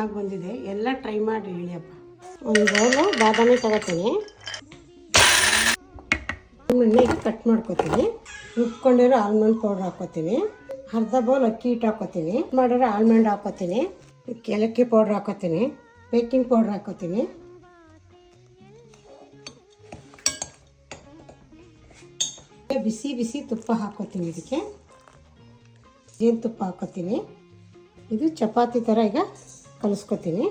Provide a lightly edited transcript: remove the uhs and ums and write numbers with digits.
ಆಗಿ ಬಂದಿದೆ. ಎಲ್ಲ ಟ್ರೈ ಮಾಡಿ ಹೇಳಿಯಪ್ಪ. ಒಂದು ಬೌಲು ಬಾದಾಮಿ ತಗೋತೀನಿ, ಎಣ್ಣೆಗೆ ಕಟ್ ಮಾಡ್ಕೊತೀನಿ. ರುಬ್ಕೊಂಡಿರೋ ಆಲ್ಮಂಡ್ ಪೌಡ್ರ್ ಹಾಕೋತೀನಿ. ಅರ್ಧ ಬೌಲ್ ಅಕ್ಕಿ ಹಿಟ್ಟು ಹಾಕೋತೀನಿ. ಮಾಡಿರೋ ಆಲ್ಮಂಡ್ ಹಾಕೋತೀನಿ. ಏಲಕ್ಕಿ ಪೌಡ್ರ್ ಹಾಕೋತೀನಿ. ಬೇಕಿಂಗ್ ಪೌಡ್ರ್ ಹಾಕೋತೀನಿ. ಬಿಸಿ ಬಿಸಿ ತುಪ್ಪ ಹಾಕೋತೀನಿ. ಇದಕ್ಕೆ ಜೇನುತುಪ್ಪ ಹಾಕೋತೀನಿ. ಇದು ಚಪಾತಿ ಥರ ಈಗ ಕಲಿಸ್ಕೊತೀನಿ.